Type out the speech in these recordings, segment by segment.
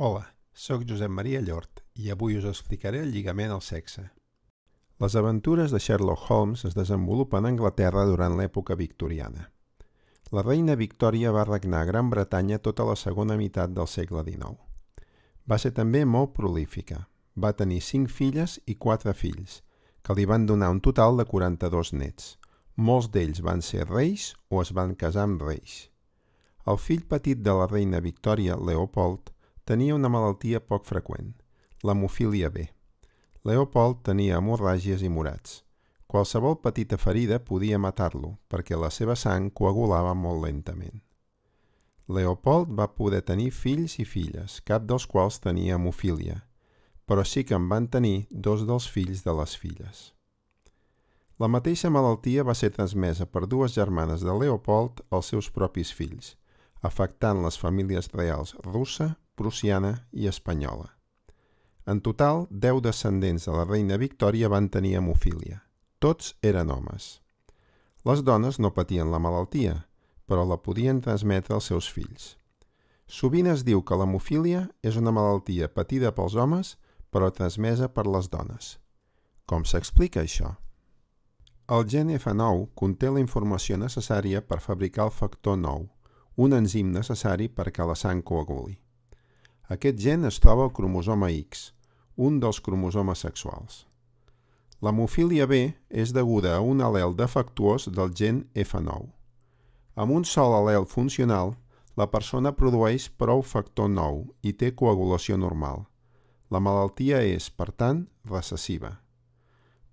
Hola, sóc Josep Maria Llort i avui us explicaré el lligament al sexe. Les aventures de Sherlock Holmes es desenvolupen a Anglaterra durant l'època victoriana. La reina Victòria va regnar a Gran Bretanya tota la segona meitat del segle XIX. Va ser també molt prolífica. Va tenir 5 filles i 4 fills, que li van donar un total de 42 nets. Molts d'ells van ser reis o es van casar amb reis. El fill petit de la reina Victòria, Leopold, tenia una malaltia poc freqüent, l'hemofília B. Leopold tenia hemorràgies i morats. Qualsevol petita ferida podia matar-lo, perquè la seva sang coagulava molt lentament. Leopold va poder tenir fills i filles, cap dels quals tenia hemofília, però sí que en van tenir 2 dels fills de les filles. La mateixa malaltia va ser transmesa per 2 germanes de Leopold als seus propis fills, afectant les famílies reals russa, prussiana i espanyola. En total, 10 descendents de la reina Victòria van tenir hemofília. Tots eren homes. Les dones no patien la malaltia, però la podien transmetre als seus fills. Sovint es diu que l'hemofília és una malaltia patida pels homes, però transmesa per les dones. Com s'explica això? El gen F9 conté la informació necessària per fabricar el factor 9, un enzim necessari perquè la sang coaguli. Aquest gen es troba al cromosoma X, un dels cromosomes sexuals. L'hemofília B és deguda a un al·lel defectuós del gen F9. Amb un sol al·lel funcional, la persona produeix prou factor 9 i té coagulació normal. La malaltia és, per tant, recessiva.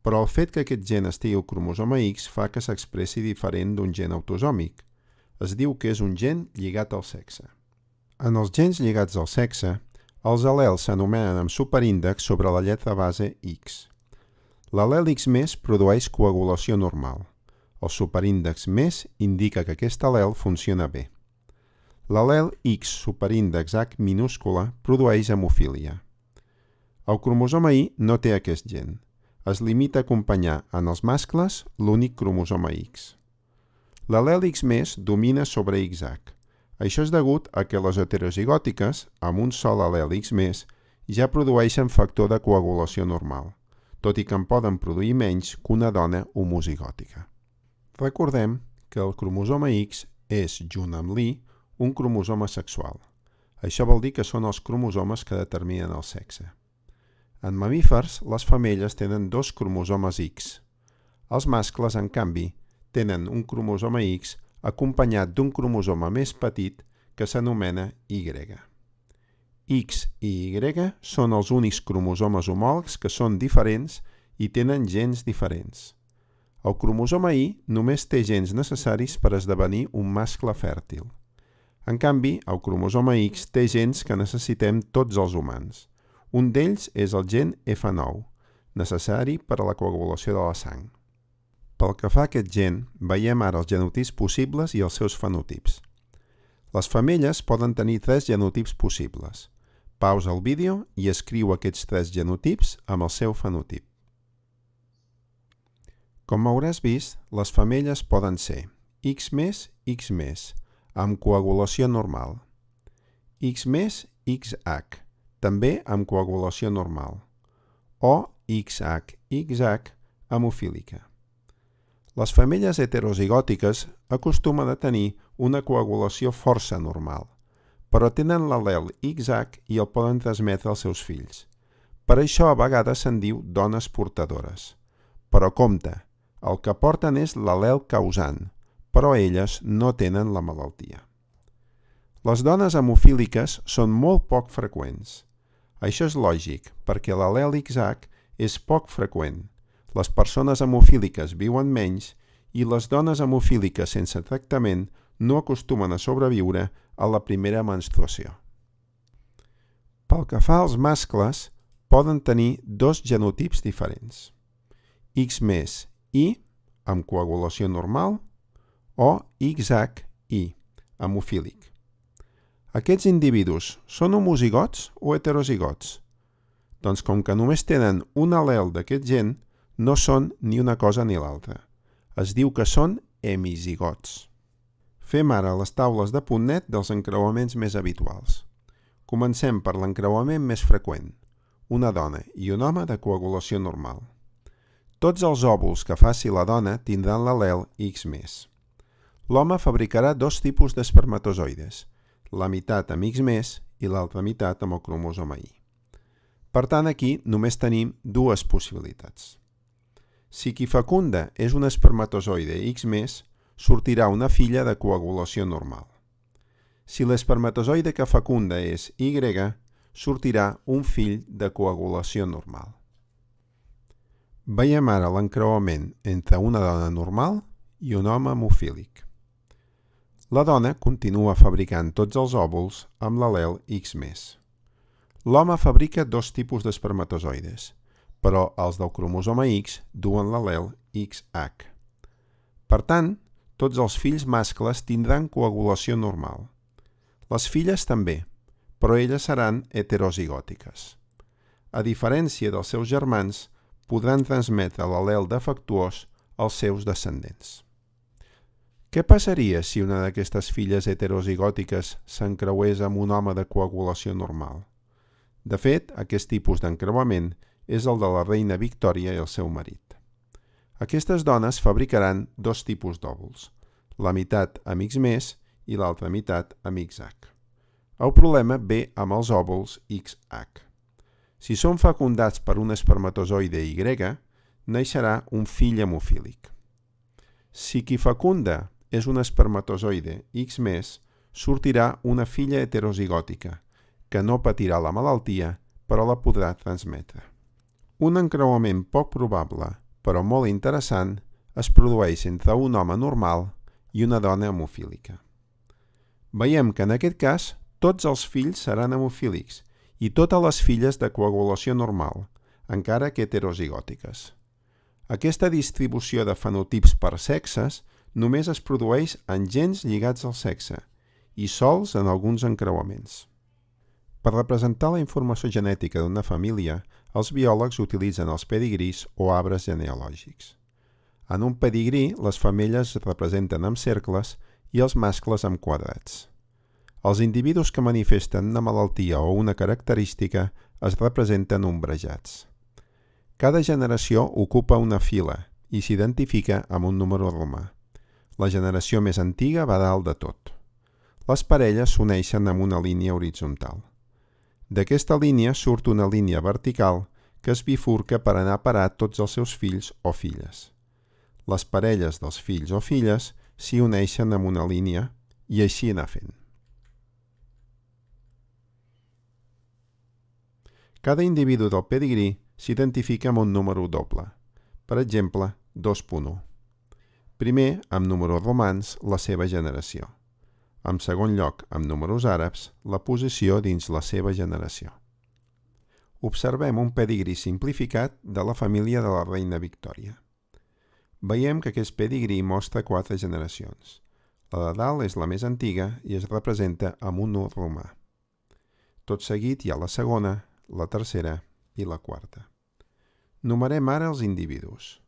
Però el fet que aquest gen estigui al cromosoma X fa que s'expressi diferent d'un gen autosòmic. Es diu que és un gen lligat al sexe. En els gens lligats al sexe, els al·lels s'anomenen amb superíndex sobre la lletra base X. L'al·lel X+ produeix coagulació normal. El superíndex més indica que aquest al·lel funciona bé. L'al·lel X superíndex H minúscula produeix hemofília. El cromosoma Y no té aquest gen. Es limita a acompanyar en els mascles l'únic cromosoma X. L'al·lel X+ domina sobre XH. Això és degut a que les heterozigòtiques, amb un sol al·lel X+, ja produeixen factor de coagulació normal, tot i que en poden produir menys que una dona homozigòtica. Recordem que el cromosoma X és, junt amb l'Y, un cromosoma sexual. Això vol dir que són els cromosomes que determinen el sexe. En mamífers, les femelles tenen 2 cromosomes X. Els mascles, en canvi, tenen un cromosoma X acompanyat d'un cromosoma més petit que s'anomena Y. X i Y són els únics cromosomes homòlegs que són diferents i tenen gens diferents. El cromosoma Y només té gens necessaris per esdevenir un mascle fèrtil. En canvi, el cromosoma X té gens que necessitem tots els humans. Un d'ells és el gen F9, necessari per a la coagulació de la sang. Pel que fa a aquest gen, veiem ara els genotips possibles i els seus fenotips. Les femelles poden tenir 3 genotips possibles. Pausa el vídeo i escriu aquests 3 genotips amb el seu fenotip. Com hauràs vist, les femelles poden ser X+, X+, amb coagulació normal. X+, XH, també amb coagulació normal. O XH, XH, hemofílica. Les femelles heterozigòtiques acostumen a tenir una coagulació força normal, però tenen l'al·lel XH i el poden transmetre als seus fills. Per això a vegades se'n diu dones portadores. Però compte, el que porten és l'al·lel causant, però elles no tenen la malaltia. Les dones hemofíliques són molt poc freqüents. Això és lògic, perquè l'al·lel XH és poc freqüent. Les persones hemofíliques viuen menys i les dones hemofíliques sense tractament no acostumen a sobreviure a la primera menstruació. Pel que fa als mascles, poden tenir 2 genotips diferents. X+ Y, amb coagulació normal, o XH-Y, hemofílic. Aquests individus són homozigots o heterozigots? Doncs com que només tenen un al·lel d'aquest gen, no són ni una cosa ni l'altra. Es diu que són hemizigots. Fem ara les taules de punt net dels encreuaments més habituals. Comencem per l'encreuament més freqüent, una dona i un home de coagulació normal. Tots els òvuls que faci la dona tindran l'al·lel X+. L'home fabricarà dos tipus d'espermatozoides, la meitat amb X+ i l'altra meitat amb el cromosoma Y. Per tant, aquí només tenim dues possibilitats. Si qui fecunda és un espermatozoide X+, sortirà una filla de coagulació normal. Si l'espermatozoide que fecunda és Y, sortirà un fill de coagulació normal. Veiem ara l'encreuament entre una dona normal i un home hemofílic. La dona continua fabricant tots els òvuls amb l'al·lel X+. L'home fabrica dos tipus d'espermatozoides, però els del cromosoma X duen l'al·lel XX. Per tant, tots els fills mascles tindran coagulació normal. Les filles també, però elles seran heterozigòtiques. A diferència dels seus germans, podran transmetre l'al·lel defectuós als seus descendents. Què passaria si una d'aquestes filles heterozigòtiques s'encreués amb un home de coagulació normal? De fet, aquest tipus d'encreuament és el de la reina Victòria i el seu marit. Aquestes dones fabricaran dos tipus d'òvuls, la meitat amb X+ i l'altra meitat amb XX. El problema ve amb els òvuls XX. Si són fecundats per un espermatozoide Y, naixerà un fill hemofílic. Si qui fecunda és un espermatozoide X+, sortirà una filla heterozigòtica, que no patirà la malaltia, però la podrà transmetre. Un encreuament poc probable, però molt interessant, es produeix entre un home normal i una dona hemofílica. Veiem que en aquest cas tots els fills seran hemofílics i totes les filles de coagulació normal, encara que heterozigòtiques. Aquesta distribució de fenotips per sexes només es produeix en gens lligats al sexe i sols en alguns encreuaments. Per representar la informació genètica d'una família, els biòlegs utilitzen els pedigrís o arbres genealògics. En un pedigrí, les femelles es representen amb cercles i els mascles amb quadrats. Els individus que manifesten una malaltia o una característica es representen ombrejats. Cada generació ocupa una fila i s'identifica amb un número romà. La generació més antiga va dalt de tot. Les parelles s'uneixen amb una línia horitzontal. D'aquesta línia surt una línia vertical que es bifurca per anar a parar tots els seus fills o filles. Les parelles dels fills o filles s'hi uneixen amb una línia i així anar fent. Cada individu del pedigrí s'identifica amb un número doble, per exemple, 2.1. Primer, amb números romans, la seva generació. En segon lloc, amb números àrabs, la posició dins la seva generació. Observem un pedigrí simplificat de la família de la reina Victòria. Veiem que aquest pedigrí mostra 4 generacions. La de dalt és la més antiga i es representa amb un 1 romà. Tot seguit hi ha la segona, la tercera i la quarta. Numerem ara els individus.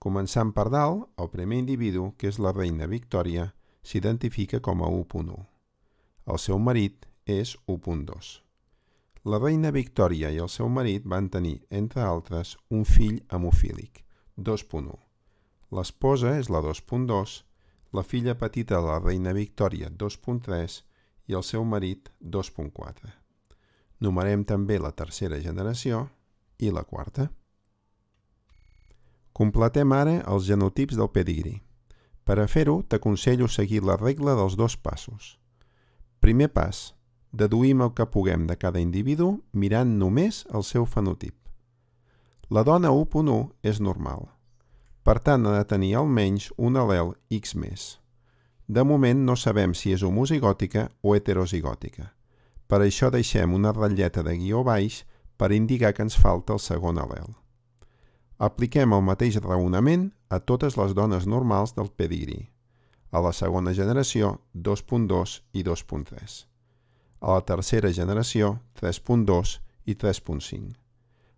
Començant per dalt, el primer individu, que és la reina Victòria, s'identifica com a 1.1. El seu marit és 1.2. La reina Victòria i el seu marit van tenir, entre altres, un fill hemofílic, 2.1. L'esposa és la 2.2, la filla petita de la reina Victòria, 2.3, i el seu marit, 2.4. Numerem també la tercera generació i la quarta. Completem ara els genotips del pedigrí. Per a fer-ho, t'aconsello seguir la regla dels 2 passos. Primer pas, deduïm el que puguem de cada individu mirant només el seu fenotip. La dona 1.1 és normal. Per tant, ha de tenir almenys un al·lel X+. De moment no sabem si és homozigòtica o heterozigòtica. Per això deixem una ratlleta de guió baix per indicar que ens falta el segon al·lel. Apliquem el mateix raonament a totes les dones normals del pedigrí. A la segona generació, 2.2 i 2.3. A la tercera generació, 3.2 i 3.5.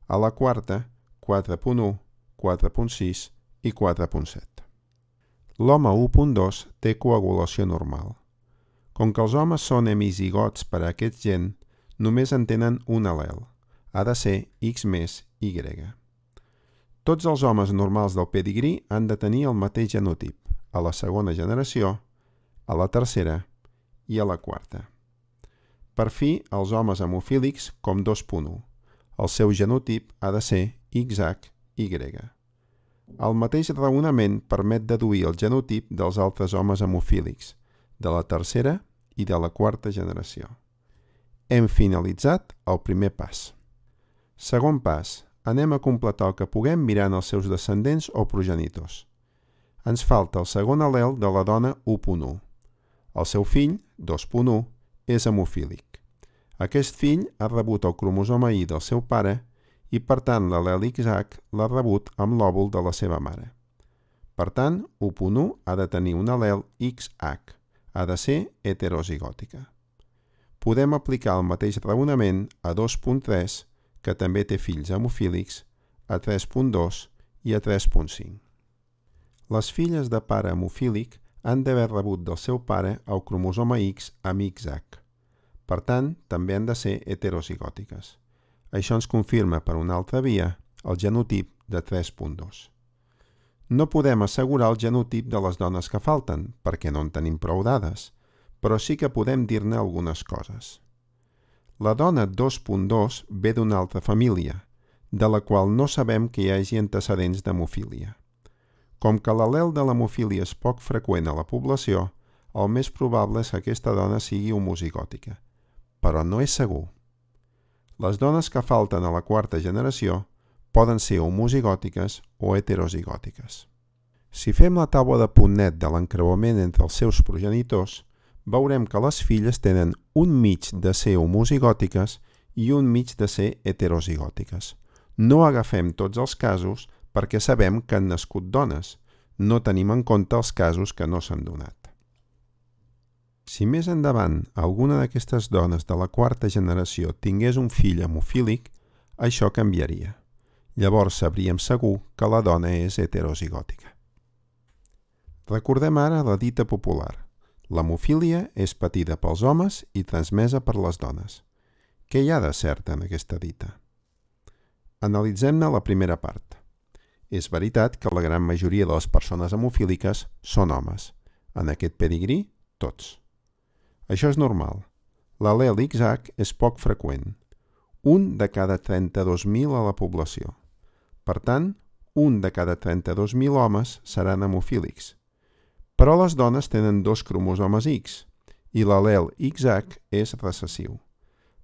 A la quarta, 4.1, 4.6 i 4.7. L'home 1.2 té coagulació normal. Com que els homes són hemizigots per a aquest gen, només en tenen un al·lel. Ha de ser X més Y. Tots els homes normals del pedigrí han de tenir el mateix genotip, a la segona generació, a la tercera i a la quarta. Per fi, els homes hemofílics com 2.1. El seu genotip ha de ser XHY. El mateix raonament permet deduir el genotip dels altres homes hemofílics, de la tercera i de la quarta generació. Hem finalitzat el primer pas. Segon pas, anem a completar el que puguem mirant els seus descendents o progenitors. Ens falta el segon al·lel de la dona 1.1. El seu fill, 2.1, és hemofílic. Aquest fill ha rebut el cromosoma Y del seu pare i, per tant, l'al·lel XH l'ha rebut amb l'òvul de la seva mare. Per tant, 1.1 ha de tenir un al·lel XH, ha de ser heterozigòtica. Podem aplicar el mateix raonament a 2.3, que també té fills hemofílics, a 3.2 i a 3.5. Les filles de pare hemofílic han d'haver rebut del seu pare el cromosoma X amb XH. Per tant, també han de ser heterozigòtiques. Això ens confirma per una altra via el genotip de 3.2. No podem assegurar el genotip de les dones que falten, perquè no en tenim prou dades, però sí que podem dir-ne algunes coses. La dona 2.2 ve d'una altra família, de la qual no sabem que hi hagi antecedents d'hemofília. Com que l'al·lel de l'hemofília és poc freqüent a la població, el més probable és que aquesta dona sigui homozigòtica, però no és segur. Les dones que falten a la quarta generació poden ser homozigòtiques o heterozigòtiques. Si fem la taula de punt net de l'encreuament entre els seus progenitors, veurem que les filles tenen un mig de ser homozigòtiques i un mig de ser heterozigòtiques. No agafem tots els casos perquè sabem que han nascut dones. No tenim en compte els casos que no s'han donat. Si més endavant alguna d'aquestes dones de la quarta generació tingués un fill hemofílic, això canviaria. Llavors sabríem segur que la dona és heterozigòtica. Recordem ara la dita popular. L'hemofília és patida pels homes i transmesa per les dones. Què hi ha de cert en aquesta dita? Analitzem-ne la primera part. És veritat que la gran majoria de les persones hemofíliques són homes. En aquest pedigrí, tots. Això és normal. L'al·lel XH és poc freqüent. Un de cada 32.000 a la població. Per tant, un de cada 32.000 homes seran hemofílics. Però les dones tenen dos cromosomes X i l'al·lel XH és recessiu.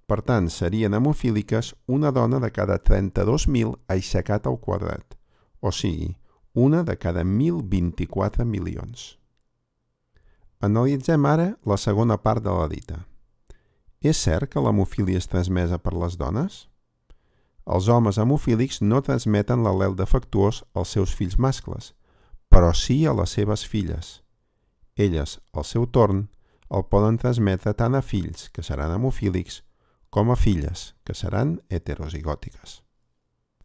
Per tant, serien hemofíliques una dona de cada 32.000 aixecat al quadrat, o sigui, una de cada 1.024 milions. Analitzem ara la segona part de la dita. És cert que l'hemofília és transmesa per les dones? Els homes hemofílics no transmeten l'al·lel defectuós als seus fills mascles, però sí a les seves filles. Elles, al seu torn, el poden transmetre tant a fills, que seran hemofílics, com a filles, que seran heterozigòtiques.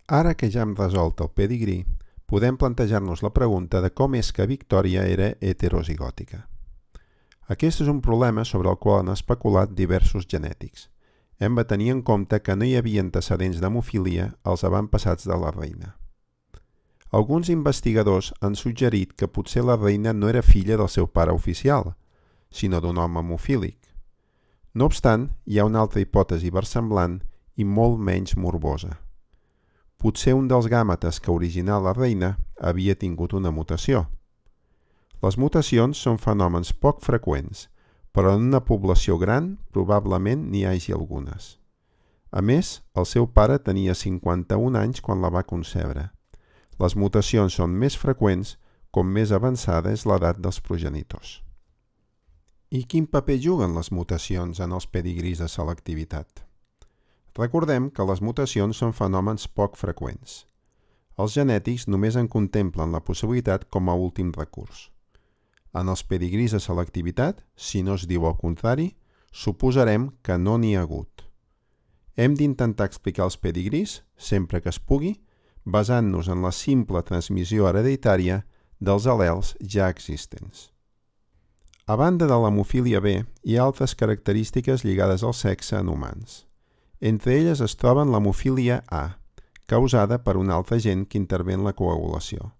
Ara que ja hem resolt el pedigrí, podem plantejar-nos la pregunta de com és que Victòria era heterozigòtica. Aquest és un problema sobre el qual han especulat diversos genètics. Hem de tenir en compte que no hi havia antecedents d'hemofília als avantpassats de la reina. Alguns investigadors han suggerit que potser la reina no era filla del seu pare oficial, sinó d'un home hemofílic. No obstant, hi ha una altra hipòtesi versemblant i molt menys morbosa. Potser un dels gàmetes que originà la reina havia tingut una mutació. Les mutacions són fenòmens poc freqüents, però en una població gran probablement n'hi hagi algunes. A més, el seu pare tenia 51 anys quan la va concebre. Les mutacions són més freqüents com més avançada és l'edat dels progenitors. I quin paper juguen les mutacions en els pedigrís de selectivitat? Recordem que les mutacions són fenòmens poc freqüents. Els genètics només en contemplen la possibilitat com a últim recurs. En els pedigrís de selectivitat, si no es diu el contrari, suposarem que no n'hi ha hagut. Hem d'intentar explicar els pedigrís, sempre que es pugui, basant-nos en la simple transmissió hereditària dels al·lels ja existents. A banda de l'hemofília B, hi ha altres característiques lligades al sexe en humans. Entre elles es troben l'hemofília A, causada per un altre agent que intervé en la coagulació,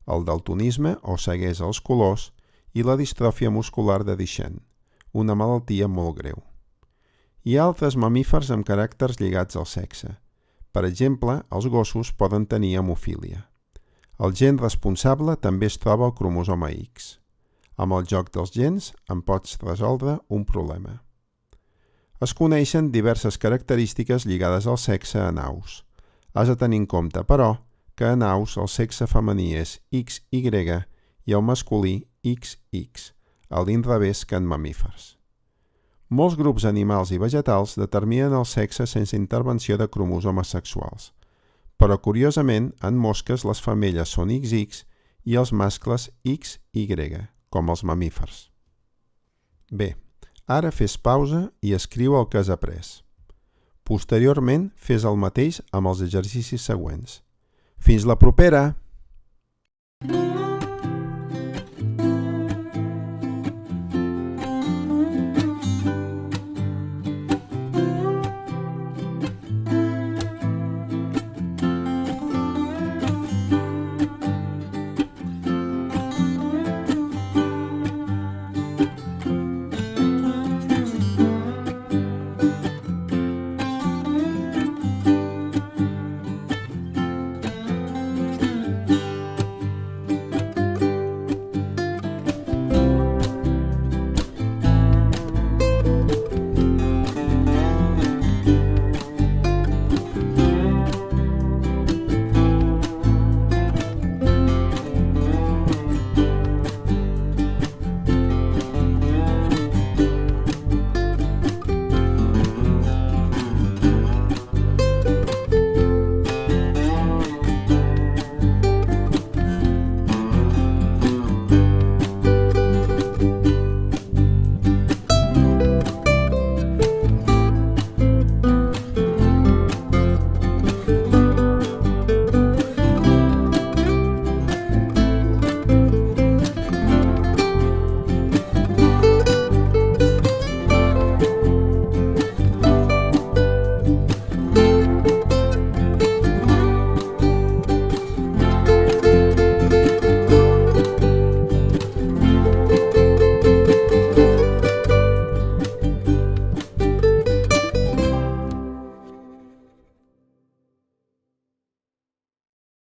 el daltonisme o ceguesa als colors i la distròfia muscular de Duchenne, una malaltia molt greu. Hi ha altres mamífers amb caràcters lligats al sexe. Per exemple, els gossos poden tenir hemofília. El gen responsable també es troba al cromosoma X. Amb el joc dels gens en pots resoldre un problema. Es coneixen diverses característiques lligades al sexe en aus. Has de tenir en compte, però, que en aus el sexe femení és XY i el masculí XX, a l'inrevés que en mamífers. Molts grups animals i vegetals determinen el sexe sense intervenció de cromosomes sexuals, però curiosament en mosques les femelles són XX i els mascles XY, com els mamífers. Bé, ara fes pausa i escriu el que has après. Posteriorment, fes el mateix amb els exercicis següents. Fins la propera!